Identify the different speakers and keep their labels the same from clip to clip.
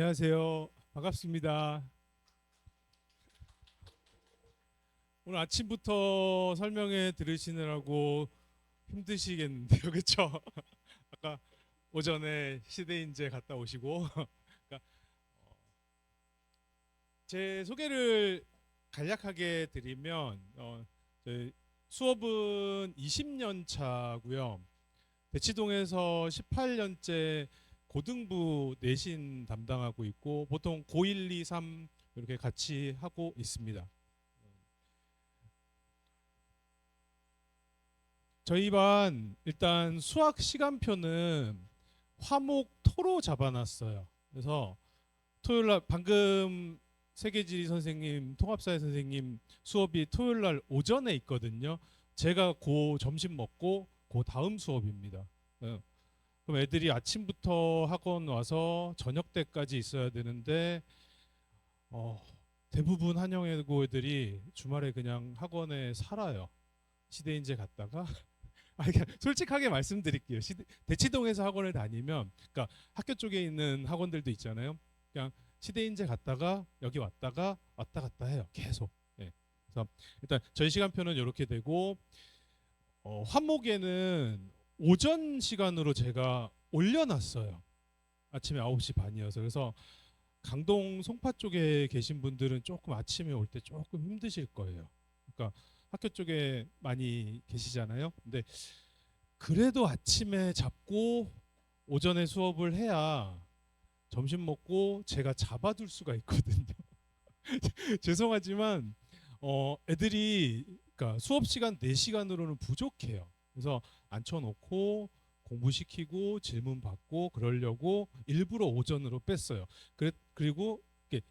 Speaker 1: 안녕하세요. 반갑습니다. 오늘 아침부터 설명회 들으시느라고 힘드시겠는데요, 그렇죠? 아까 오전에 시대인재 갔다 오시고, 그러니까 제 소개를 간략하게 드리면, 저희 수업은 20년 차고요. 대치동에서 18년째 고등부 내신 담당하고 있고, 보통 고1, 2, 3 이렇게 같이 하고 있습니다. 저희 반 일단 수학 시간표는 화목 토로 잡아놨어요. 그래서 토요일 날 방금 세계지리 선생님, 통합사회 선생님 수업이 토요일 날 오전에 있거든요. 제가 고 점심 먹고 그 다음 수업입니다. 어, 그럼 애들이 아침부터 학원 와서 저녁 때까지 있어야 되는데 어, 대부분 한영애고 애들이 주말에 그냥 학원에 살아요. 시대인재 갔다가 그러니까 솔직하게 말씀드릴게요. 대치동에서 학원을 다니면, 그러니까 학교 쪽에 있는 학원들도 있잖아요. 그냥 시대인재 갔다가 여기 왔다가 왔다 갔다 해요. 계속. 예. 그래서 일단 저희 시간표는 이렇게 되고, 화목에는 오전 시간으로 제가 올려놨어요. 아침에 9시 반이어서. 그래서 강동 송파 쪽에 계신 분들은 조금 아침에 올 때 조금 힘드실 거예요. 그러니까 학교 쪽에 많이 계시잖아요. 근데 그래도 아침에 잡고 오전에 수업을 해야 점심 먹고 제가 잡아둘 수가 있거든요. 죄송하지만 애들이 그러니까 수업 시간 4시간으로는 부족해요. 그래서 앉혀놓고 공부시키고 질문 받고 그러려고 일부러 오전으로 뺐어요. 그리고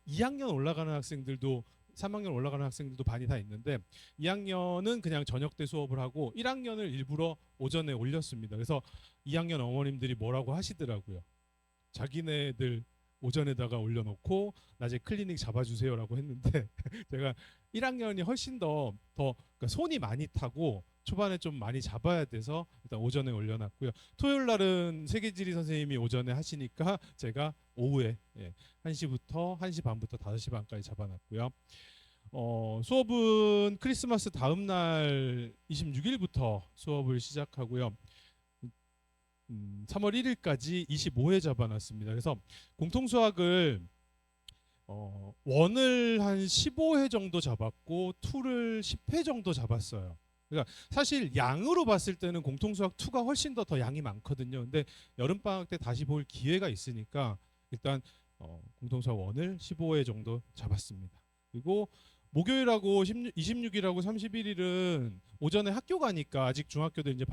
Speaker 1: 2학년 올라가는 학생들도 3학년 올라가는 학생들도 반이 다 있는데 2학년은 그냥 저녁 때 수업을 하고 1학년을 일부러 오전에 올렸습니다. 그래서 2학년 어머님들이 뭐라고 하시더라고요. 자기네들 오전에다가 올려놓고 낮에 클리닉 잡아주세요라고 했는데 제가 1학년이 훨씬 더 그러니까 손이 많이 타고 초반에 좀 많이 잡아야 돼서 일단 오전에 올려놨고요. 토요일 날은 세계지리 선생님이 오전에 하시니까 제가 오후에 1시부터 1시 반부터 5시 반까지 잡아놨고요. 수업은 크리스마스 다음 날 26일부터 수업을 시작하고요. 3월 1일까지 25회 잡아놨습니다. 그래서 공통수학을 원을 한 15회 정도 잡았고 투를 10회 정도 잡았어요. 그러니까 사실 양으로 봤을 때는 공통수학 2가 훨씬 더 양이 많거든요. 근데 여름방학 때 다시 볼 기회가 있으니까 일단 공통수학 원을 15회 정도 잡았습니다. 그리고 목요일하고 26일하고 31일은 오전에 학교 가니까 아직 중학교들 이제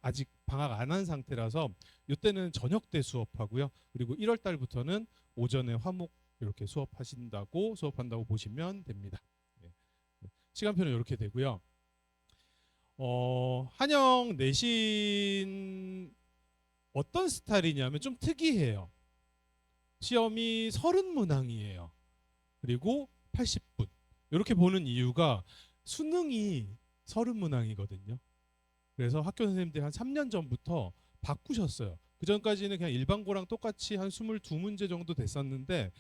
Speaker 1: 아직 방학 안 한 상태라서 이때는 저녁 때 수업하고요. 그리고 1월 달부터는 오전에 화목 이렇게 수업한다고 보시면 됩니다. 네. 시간표는 이렇게 되고요. 한영 내신 어떤 스타일이냐면 좀 특이해요. 시험이 30문항이에요. 그리고 80분. 이렇게 보는 이유가 수능이 30문항이거든요. 그래서 학교 선생님들이 한 3년 전부터 바꾸셨어요. 그 전까지는 그냥 일반고랑 똑같이 한 22문제 정도 됐었는데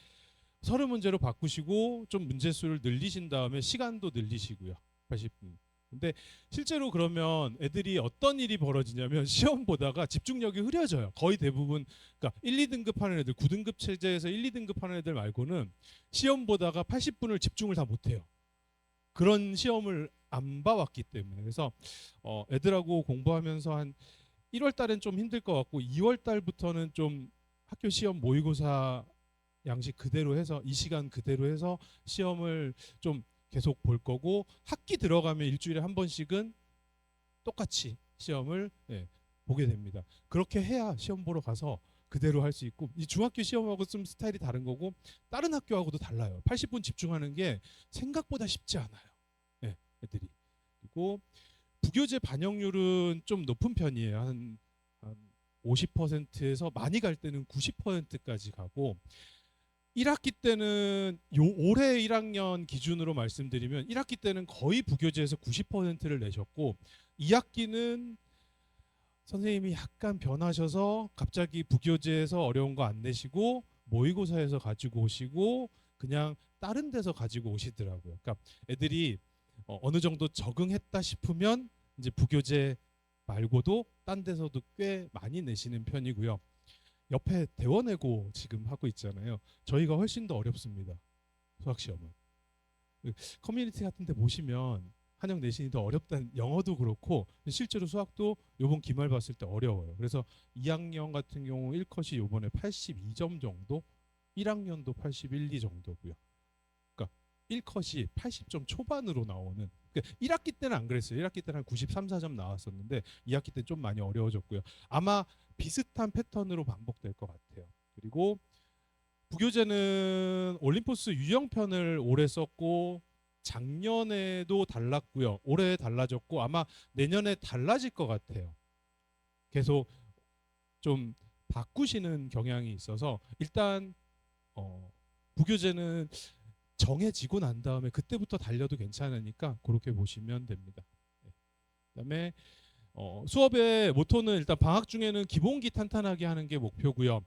Speaker 1: 30문제로 바꾸시고 좀 문제 수를 늘리신 다음에 시간도 늘리시고요. 80분. 근데 실제로 그러면 애들이 어떤 일이 벌어지냐면 시험 보다가 집중력이 흐려져요. 거의 대부분 그러니까 1, 2등급 하는 애들, 9등급 체제에서 1, 2등급 하는 애들 말고는 시험 보다가 80분을 집중을 다 못해요. 그런 시험을 안 봐왔기 때문에. 그래서 애들하고 공부하면서 한 1월 달은 좀 힘들 것 같고 2월 달부터는 좀 학교 시험 모의고사 양식 그대로 해서 이 시간 그대로 해서 시험을 좀 계속 볼 거고 학기 들어가면 일주일에 한 번씩은 똑같이 시험을 보게 됩니다. 그렇게 해야 시험 보러 가서 그대로 할 수 있고 이 중학교 시험하고 좀 스타일이 다른 거고 다른 학교하고도 달라요. 80분 집중하는 게 생각보다 쉽지 않아요. 애들이. 그리고 부교재 반영률은 좀 높은 편이에요. 한 50%에서 많이 갈 때는 90%까지 가고 1학기 때는 올해 1학년 기준으로 말씀드리면 1학기 때는 거의 부교재에서 90%를 내셨고 2학기는 선생님이 약간 변하셔서 갑자기 부교재에서 어려운 거 안 내시고 모의고사에서 가지고 오시고 그냥 다른 데서 가지고 오시더라고요. 그러니까 애들이 어느 정도 적응했다 싶으면 이제 부교재 말고도 딴 데서도 꽤 많이 내시는 편이고요. 옆에 대원외고 지금 하고 있잖아요. 저희가 훨씬 더 어렵습니다. 수학 시험은. 커뮤니티 같은 데 보시면 한영 내신이 더 어렵다는, 영어도 그렇고 실제로 수학도 요번 기말 봤을 때 어려워요. 그래서 2학년 같은 경우 1컷이 요번에 82점 정도, 1학년도 81, 2 정도고요. 그러니까 1컷이 80점 초반으로 나오는, 그러니까 1학기 때는 안 그랬어요. 1학기 때는 한 93, 4점 나왔었는데 2학기 때 좀 많이 어려워졌고요. 아마 비슷한 패턴으로 반복될 것 같아요. 그리고 부교재는 올림포스 유형편을 올해 썼고 작년에도 달랐고요. 올해 달라졌고 아마 내년에 달라질 것 같아요. 계속 좀 바꾸시는 경향이 있어서 일단 부교재는 정해지고 난 다음에 그때부터 달려도 괜찮으니까 그렇게 보시면 됩니다. 네. 그다음에 수업의 모토는 일단 방학 중에는 기본기 탄탄하게 하는 게 목표고요.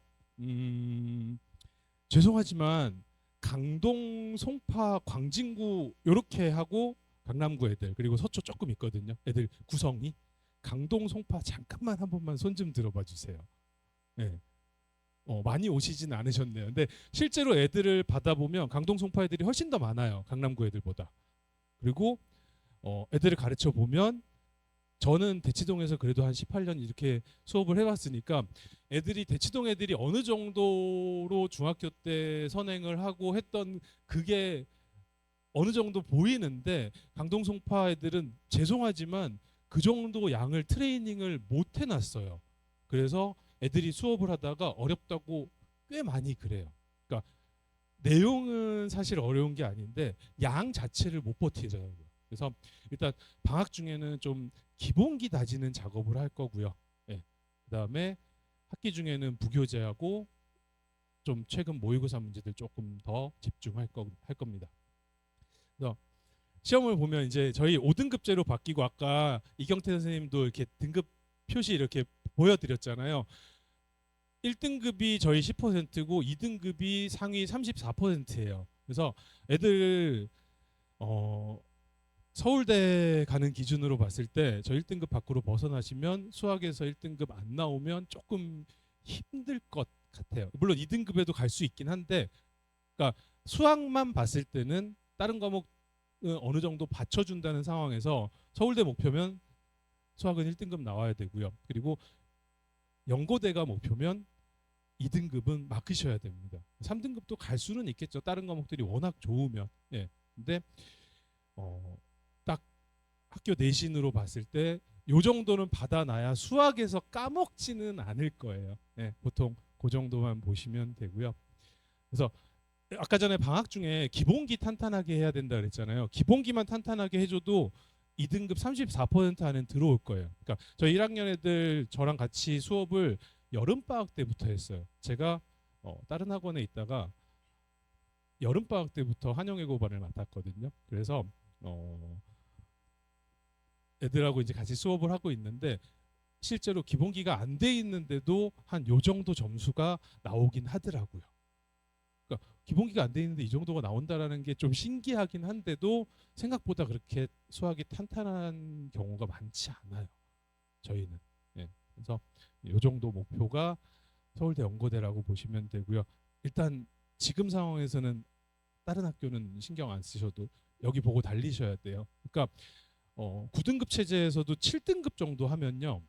Speaker 1: 죄송하지만 강동, 송파, 광진구 이렇게 하고 강남구 애들 그리고 서초 조금 있거든요. 애들 구성이 강동, 송파 잠깐만 한 번만 손 좀 들어봐 주세요. 네. 많이 오시진 않으셨네요. 근데 실제로 애들을 받아보면 강동, 송파 애들이 훨씬 더 많아요. 강남구 애들보다. 그리고 애들을 가르쳐 보면 저는 대치동에서 그래도 한 18년 이렇게 수업을 해봤으니까 애들이 대치동 애들이 어느 정도로 중학교 때 선행을 하고 했던 그게 어느 정도 보이는데 강동 송파 애들은 죄송하지만 그 정도 양을 트레이닝을 못 해놨어요. 그래서 애들이 수업을 하다가 어렵다고 꽤 많이 그래요. 그러니까 내용은 사실 어려운 게 아닌데 양 자체를 못 버티더라고요. 그래서 일단 방학 중에는 좀 기본기 다지는 작업을 할 거고요. 예. 그다음에 학기 중에는 부교재하고 좀 최근 모의고사 문제들 조금 더 집중할 겁니다. 그래서 시험을 보면 이제 저희 5등급제로 바뀌고 아까 이경태 선생님도 이렇게 등급 표시 이렇게 보여드렸잖아요. 1등급이 저희 10%고 2등급이 상위 34%예요. 그래서 애들 서울대 가는 기준으로 봤을 때 저 1등급 밖으로 벗어나시면 수학에서 1등급 안 나오면 조금 힘들 것 같아요. 물론 2등급에도 갈 수 있긴 한데 그러니까 수학만 봤을 때는 다른 과목 어느 정도 받쳐준다는 상황에서 서울대 목표면 수학은 1등급 나와야 되고요. 그리고 연고대가 목표면 2등급은 맡으셔야 됩니다. 3등급도 갈 수는 있겠죠. 다른 과목들이 워낙 좋으면. 예. 근데 딱 학교 내신으로 봤을 때 요 정도는 받아놔야 수학에서 까먹지는 않을 거예요. 예. 보통 그 정도만 보시면 되고요. 그래서 아까 전에 방학 중에 기본기 탄탄하게 해야 된다 그랬잖아요. 기본기만 탄탄하게 해줘도 2등급 34% 안에 들어올 거예요. 그러니까 저희 1학년 애들 저랑 같이 수업을 여름방학 때부터 했어요. 제가 다른 학원에 있다가 여름방학 때부터 한영외고반을 맡았거든요. 그래서 애들하고 이제 같이 수업을 하고 있는데 실제로 기본기가 안 돼 있는데도 한 요 정도 점수가 나오긴 하더라고요. 그러니까 기본기가 안 돼 있는데 이 정도가 나온다라는 게 좀 신기하긴 한데도 생각보다 그렇게 수학이 탄탄한 경우가 많지 않아요. 저희는. 예. 그래서 이 정도 목표가 서울대 연고대라고 보시면 되고요. 일단 지금 상황에서는 다른 학교는 신경 안 쓰셔도 여기 보고 달리셔야 돼요. 그러니까 9등급 체제에서도 7등급 정도 하면요.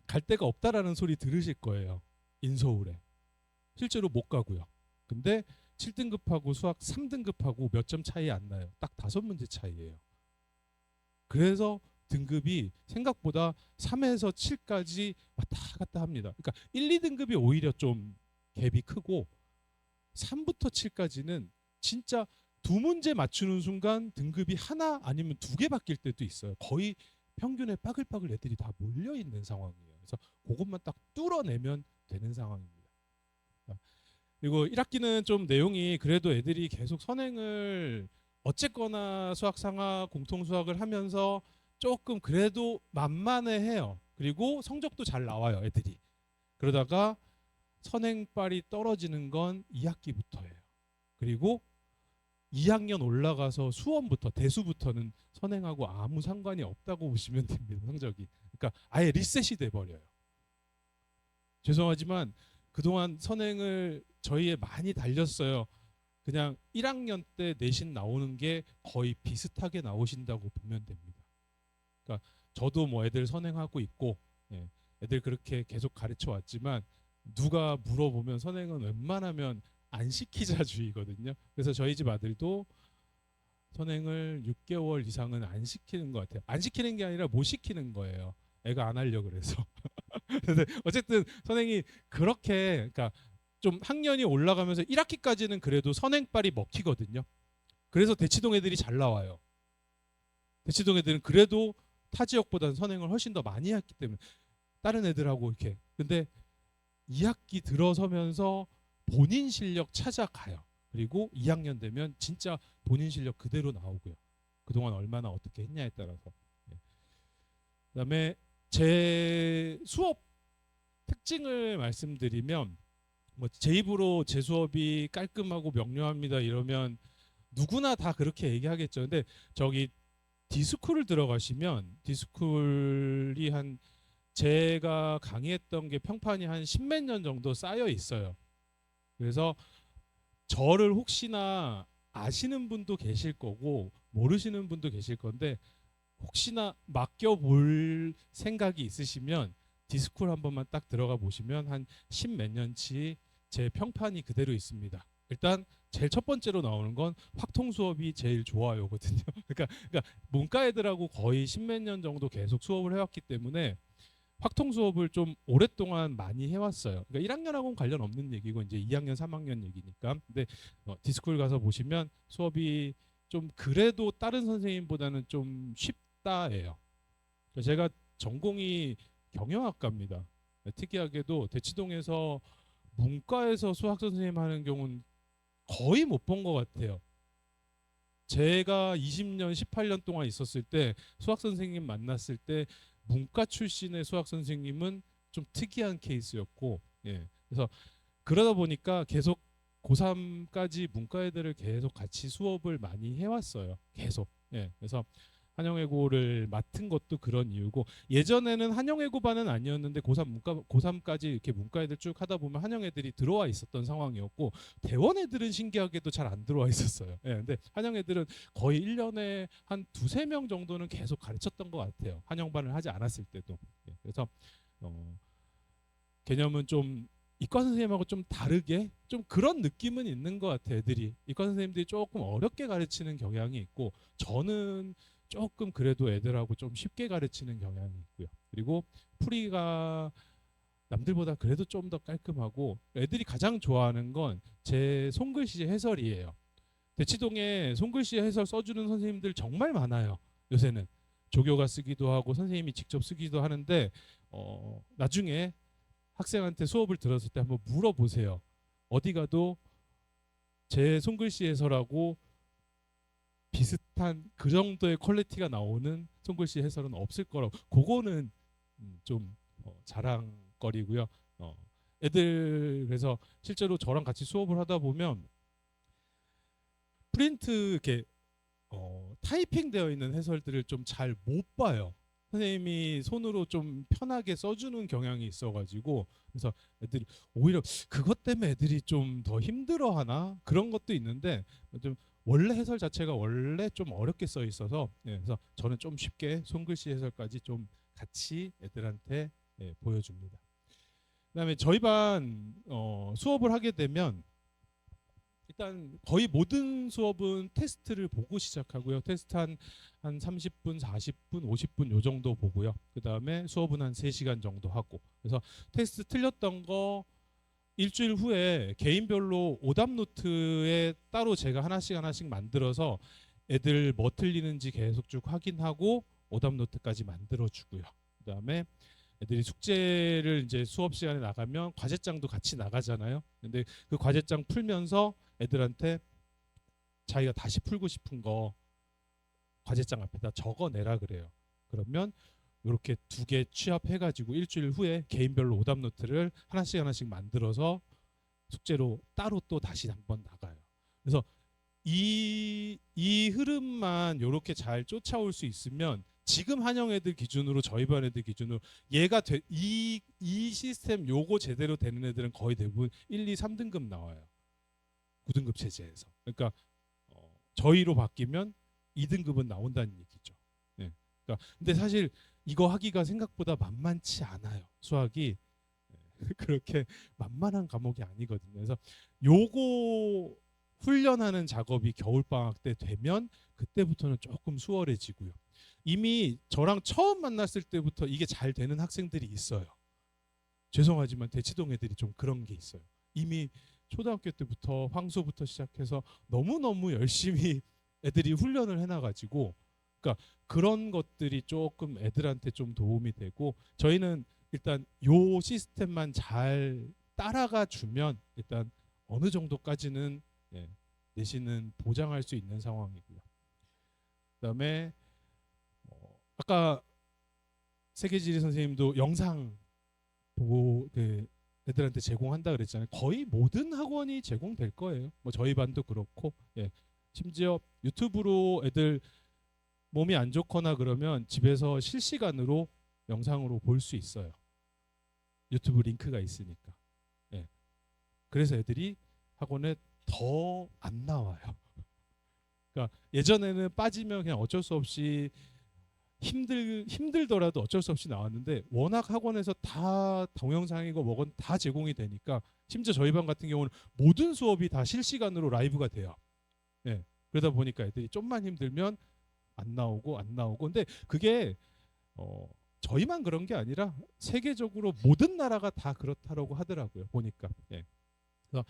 Speaker 1: 갈 데가 없다라는 소리 들으실 거예요. 인서울에. 실제로 못 가고요. 근데 7등급하고 수학 3등급하고 몇 점 차이 안 나요. 딱 5문제 차이예요. 그래서 등급이 생각보다 3에서 7까지 왔다 갔다 합니다. 그러니까 1, 2등급이 오히려 좀 갭이 크고 3부터 7까지는 진짜 2문제 맞추는 순간 등급이 하나 아니면 2개 바뀔 때도 있어요. 거의 평균에 빠글빠글 애들이 다 몰려 있는 상황이에요. 그래서 그것만 딱 뚫어내면 되는 상황입니다. 그리고 1학기는 좀 내용이 그래도 애들이 계속 선행을 어쨌거나 수학 상하 공통 수학을 하면서 조금 그래도 만만해해요. 그리고 성적도 잘 나와요, 애들이. 그러다가 선행빨이 떨어지는 건 2학기부터예요. 그리고 2학년 올라가서 수원부터 대수부터는 선행하고 아무 상관이 없다고 보시면 됩니다. 성적이. 그러니까 아예 리셋이 돼 버려요. 죄송하지만 그동안 선행을 저희에 많이 달렸어요. 그냥 1학년 때 내신 나오는 게 거의 비슷하게 나오신다고 보면 됩니다. 그러니까 저도 뭐 애들 선행하고 있고, 예, 애들 그렇게 계속 가르쳐 왔지만 누가 물어보면 선행은 웬만하면 안 시키자주의거든요. 그래서 저희 집 아들도 선행을 6개월 이상은 안 시키는 것 같아요. 안 시키는 게 아니라 못 시키는 거예요. 애가 안 하려고 그래서. 근데 어쨌든 선행이 그렇게, 그러니까 좀 학년이 올라가면서 1학기까지는 그래도 선행빨이 먹히거든요. 그래서 대치동 애들이 잘 나와요. 대치동 애들은 그래도 타 지역보다는 선행을 훨씬 더 많이 했기 때문에 다른 애들하고 이렇게. 근데 2학기 들어서면서 본인 실력 찾아가요. 그리고 2학년 되면 진짜 본인 실력 그대로 나오고요. 그동안 얼마나 어떻게 했냐에 따라서. 그다음에 제 수업 특징을 말씀드리면, 뭐 제 입으로 제 수업이 깔끔하고 명료합니다 이러면 누구나 다 그렇게 얘기하겠죠. 근데 저기 디스쿨을 들어가시면 디스쿨이 한 제가 강의했던 게 평판이 한 십몇 년 정도 쌓여 있어요. 그래서 저를 혹시나 아시는 분도 계실 거고 모르시는 분도 계실 건데 혹시나 맡겨볼 생각이 있으시면 디스쿨 한 번만 딱 들어가 보시면 한 십몇 년치 제 평판이 그대로 있습니다. 일단 제일 첫 번째로 나오는 건 확통 수업이 제일 좋아요거든요. 그러니까 문과 애들하고 거의 십몇 년 정도 계속 수업을 해왔기 때문에 확통 수업을 좀 오랫동안 많이 해왔어요. 그러니까 1학년하고는 관련 없는 얘기고 이제 2학년, 3학년 얘기니까. 근데 디스쿨 가서 보시면 수업이 좀 그래도 다른 선생님보다는 좀 쉽다예요. 제가 전공이 경영학과입니다. 특이하게도 대치동에서 문과에서 수학 선생님 하는 경우는 거의 못 본 것 같아요. 제가 20년, 18년 동안 있었을 때 수학 선생님 만났을 때 문과 출신의 수학 선생님은 좀 특이한 케이스였고, 예. 그래서 그러다 보니까 계속 고3까지 문과 애들을 계속 같이 수업을 많이 해왔어요. 계속. 예. 그래서 한영외고를 맡은 것도 그런 이유고, 예전에는 한영외고반은 아니었는데 고3까지 이렇게 문과 애들 쭉 하다 보면 한영 애들이 들어와 있었던 상황이었고, 대원 애들은 신기하게도 잘 안 들어와 있었어요. 예, 근데 한영 애들은 거의 1년에 한 두세 명 정도는 계속 가르쳤던 것 같아요. 한영반을 하지 않았을 때도. 예, 그래서 개념은 좀 이과 선생님하고 좀 다르게 좀 그런 느낌은 있는 것 같아요. 애들이 이과 선생님들이 조금 어렵게 가르치는 경향이 있고, 저는 조금 그래도 애들하고 좀 쉽게 가르치는 경향이 있고요. 그리고 풀이가 남들보다 그래도 좀 더 깔끔하고, 애들이 가장 좋아하는 건 제 손글씨 해설이에요. 대치동에 손글씨 해설 써주는 선생님들 정말 많아요. 요새는 조교가 쓰기도 하고 선생님이 직접 쓰기도 하는데, 나중에 학생한테 수업을 들었을 때 한번 물어보세요. 어디 가도 제 손글씨 해설하고 비슷한 그 정도의 퀄리티가 나오는 손글씨 해설은 없을 거라고. 그거는 좀 자랑거리고요. 애들 그래서 실제로 저랑 같이 수업을 하다 보면 프린트 이렇게 타이핑 되어 있는 해설들을 좀 잘 못 봐요. 선생님이 손으로 좀 편하게 써주는 경향이 있어가지고, 그래서 애들이 오히려 그것 때문에 애들이 좀 더 힘들어하나 그런 것도 있는데, 좀 원래 해설 자체가 원래 좀 어렵게 써 있어서, 예, 그래서 저는 좀 쉽게 손글씨 해설까지 좀 같이 애들한테, 예, 보여줍니다. 그다음에 저희 반 수업을 하게 되면 일단 거의 모든 수업은 테스트를 보고 시작하고요. 테스트 한 30분, 40분, 50분 요 정도 보고요. 그다음에 수업은 한 3시간 정도 하고. 그래서 테스트 틀렸던 거 일주일 후에 개인별로 오답 노트에 따로 제가 하나씩 만들어서 애들 뭐 틀리는지 계속 쭉 확인하고 오답 노트까지 만들어 주고요. 그다음에 애들이 숙제를 이제 수업 시간에 나가면 과제장도 같이 나가잖아요. 근데 그 과제장 풀면서 애들한테 자기가 다시 풀고 싶은 거 과제장 앞에다 적어내라 그래요. 그러면 이렇게 두 개 취합해가지고 일주일 후에 개인별로 오답 노트를 하나씩 하나씩 만들어서 숙제로 따로 또 다시 한번 나가요. 그래서 이 흐름만 이렇게 잘 쫓아올 수 있으면 지금 한영 애들 기준으로 저희 반 애들 기준으로 이 시스템 요거 제대로 되는 애들은 거의 대부분 1, 2, 3등급 나와요. 9등급 체제에서. 그러니까 저희로 바뀌면 2등급은 나온다는 얘기죠. 네. 그러니까 근데 사실 이거 하기가 생각보다 만만치 않아요. 수학이 그렇게 만만한 과목이 아니거든요. 그래서 요거 훈련하는 작업이 겨울방학 때 되면 그때부터는 조금 수월해지고요. 이미 저랑 처음 만났을 때부터 이게 잘 되는 학생들이 있어요. 죄송하지만 대치동 애들이 좀 그런 게 있어요. 이미 초등학교 때부터 황소부터 시작해서 너무너무 열심히 애들이 훈련을 해놔가지고 그러니까 그런 것들이 조금 애들한테 좀 도움이 되고 저희는 일단 요 시스템만 잘 따라가 주면 일단 어느 정도까지는 내신은 보장할 수 있는 상황이고요. 그다음에 아까 세계지리 선생님도 영상 보고 애들한테 제공한다 그랬잖아요. 거의 모든 학원이 제공될 거예요. 뭐 저희 반도 그렇고 심지어 유튜브로 애들 몸이 안 좋거나 그러면 집에서 실시간으로 영상으로 볼 수 있어요. 유튜브 링크가 있으니까. 그래서 애들이 학원에 더 안 나와요. 그러니까 예전에는 빠지면 그냥 어쩔 수 없이 힘들더라도 어쩔 수 없이 나왔는데 워낙 학원에서 다 동영상이고 뭐건 다 제공이 되니까 심지어 저희 반 같은 경우는 모든 수업이 다 실시간으로 라이브가 돼요. 그러다 보니까 애들이 좀만 힘들면 안 나오고 근데 그게 저희만 그런 게 아니라 세계적으로 모든 나라가 다 그렇다라고 하더라고요. 보니까. 그래서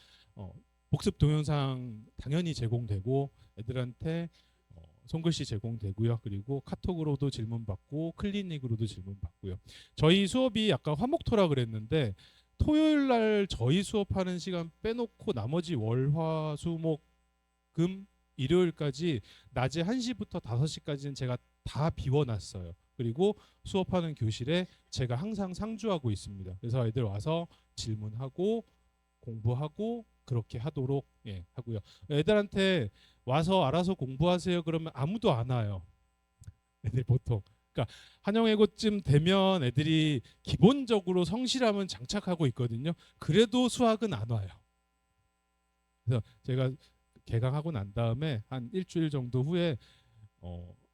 Speaker 1: 복습 동영상 당연히 제공되고 애들한테 손글씨 제공되고요. 그리고 카톡으로도 질문 받고 클리닉으로도 질문 받고요. 저희 수업이 아까 화목토라 그랬는데 토요일 날 저희 수업하는 시간 빼놓고 나머지 월, 화, 수, 목, 금, 일요일까지 낮에 1시부터 5시까지는 제가 다 비워놨어요. 그리고 수업하는 교실에 제가 항상 상주하고 있습니다. 그래서 애들 와서 질문하고 공부하고 그렇게 하도록 하고요. 애들한테 와서 알아서 공부하세요 그러면 아무도 안 와요. 애들 보통. 그러니까 한영애고쯤 되면 애들이 기본적으로 성실함은 장착하고 있거든요. 그래도 수학은 안 와요. 그래서 제가 개강하고 난 다음에 한 일주일 정도 후에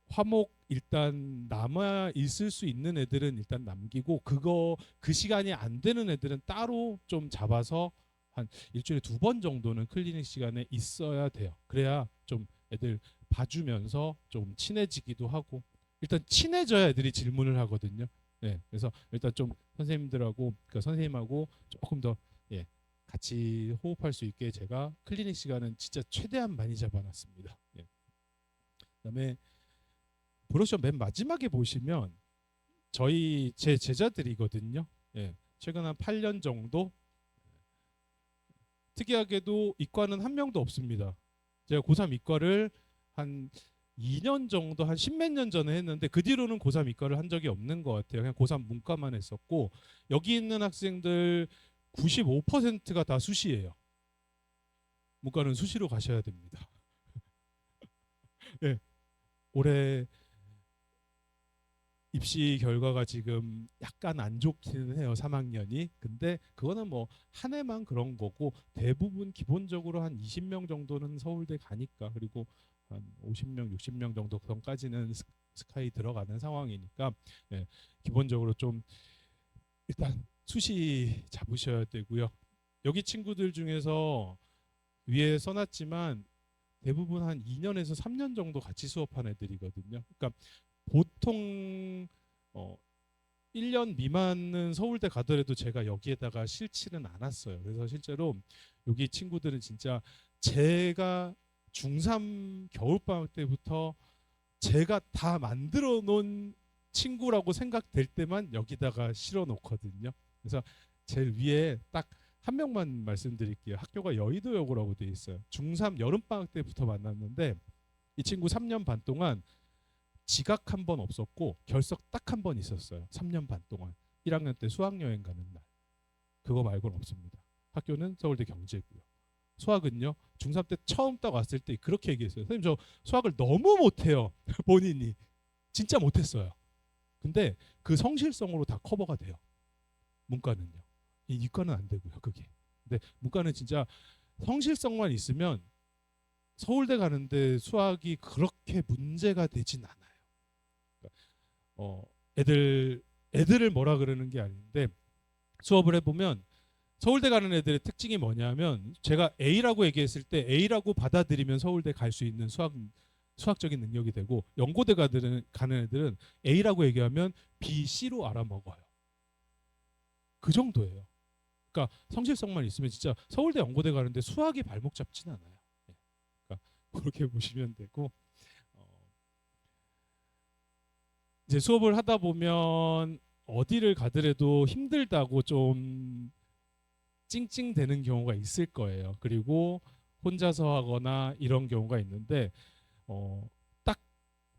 Speaker 1: 화목 일단 남아 있을 수 있는 애들은 일단 남기고 그 시간이 안 되는 애들은 따로 좀 잡아서 한 일주일에 2번 정도는 클리닉 시간에 있어야 돼요. 그래야 좀 애들 봐주면서 좀 친해지기도 하고 일단 친해져야 애들이 질문을 하거든요. 그래서 일단 좀 선생님들하고 그러니까 선생님하고 조금 더 같이 호흡할 수 있게 제가 클리닉 시간은 진짜 최대한 많이 잡아놨습니다. 그다음에 브로셔 맨 마지막에 보시면 제 제자들이거든요. 최근 한 8년 정도 특이하게도 이과는 한 명도 없습니다. 제가 고3 이과를 한 2년 정도 한 10몇 년 전에 했는데 그 뒤로는 고3 이과를 한 적이 없는 것 같아요. 그냥 고3 문과만 했었고 여기 있는 학생들 95%가 다 수시예요. 문과는 수시로 가셔야 됩니다. 올해 입시 결과가 지금 약간 안 좋기는 해요. 3학년이. 근데 그거는 뭐 한 해만 그런 거고 대부분 기본적으로 한 20명 정도는 서울대 가니까 그리고 한 50명, 60명 정도까지는 스카이 들어가는 상황이니까 기본적으로 좀 일단 수시 잡으셔야 되고요. 여기 친구들 중에서 위에 써놨지만 대부분 한 2년에서 3년 정도 같이 수업한 애들이거든요. 그러니까 보통 1년 미만은 서울대 가더라도 제가 여기에다가 싫지는 않았어요. 그래서 실제로 여기 친구들은 진짜 제가 중3 겨울방학 때부터 제가 다 만들어 놓은 친구라고 생각될 때만 여기다가 실어 놓거든요. 그래서 제일 위에 딱 한 명만 말씀드릴게요. 학교가 여의도여고라고 돼 있어요. 중3 여름방학 때부터 만났는데 이 친구 3년 반 동안 지각 한 번 없었고 결석 딱 한 번 있었어요. 3년 반 동안 1학년 때 수학여행 가는 날. 그거 말고는 없습니다. 학교는 서울대 경제고요. 수학은요 중3 때 처음 딱 왔을 때 그렇게 얘기했어요. 선생님 저 수학을 너무 못해요. 본인이 진짜 못했어요. 근데 그 성실성으로 다 커버가 돼요. 문과는요. 이 이과는 안 되고요. 그게. 근데 문과는 진짜 성실성만 있으면 서울대 가는데 수학이 그렇게 문제가 되진 않아요. 그러니까 애들을 뭐라 그러는 게 아닌데 수업을 해보면 서울대 가는 애들의 특징이 뭐냐면 제가 A라고 얘기했을 때 A라고 받아들이면 서울대 갈 수 있는 수학적인 능력이 되고 연고대 가는 애들은 A라고 얘기하면 B, C로 알아먹어요. 그 정도예요. 그러니까 성실성만 있으면 진짜 서울대 연고대 가는데 수학이 발목 잡진 않아요. 그러니까 그렇게 보시면 되고 이제 수업을 하다 보면 어디를 가더라도 힘들다고 좀 찡찡대는 경우가 있을 거예요. 그리고 혼자서 하거나 이런 경우가 있는데 딱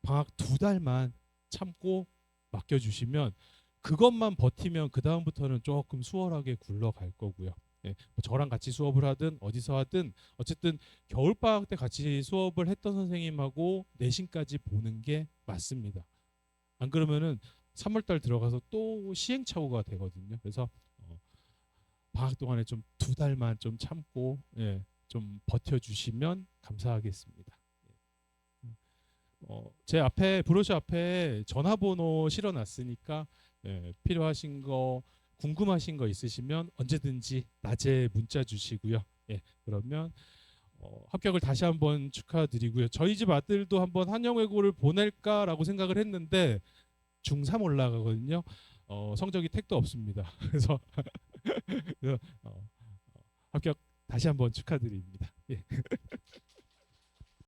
Speaker 1: 방학 2달만 참고 맡겨주시면 그것만 버티면 그 다음부터는 조금 수월하게 굴러갈 거고요. 예, 뭐 저랑 같이 수업을 하든 어디서 하든 어쨌든 겨울방학 때 같이 수업을 했던 선생님하고 내신까지 보는 게 맞습니다. 안 그러면은 3월달 들어가서 또 시행착오가 되거든요. 그래서 방학 동안에 좀 2달만 좀 참고 좀 버텨주시면 감사하겠습니다. 제 앞에 브로셔 앞에 전화번호 실어놨으니까 필요하신 거 궁금하신 거 있으시면 언제든지 낮에 문자 주시고요. 그러면 합격을 다시 한번 축하드리고요. 저희 집 아들도 한번 한영외고를 보낼까라고 생각을 했는데 중3 올라가거든요. 성적이 택도 없습니다. 그래서 합격 다시 한번 축하드립니다. 예.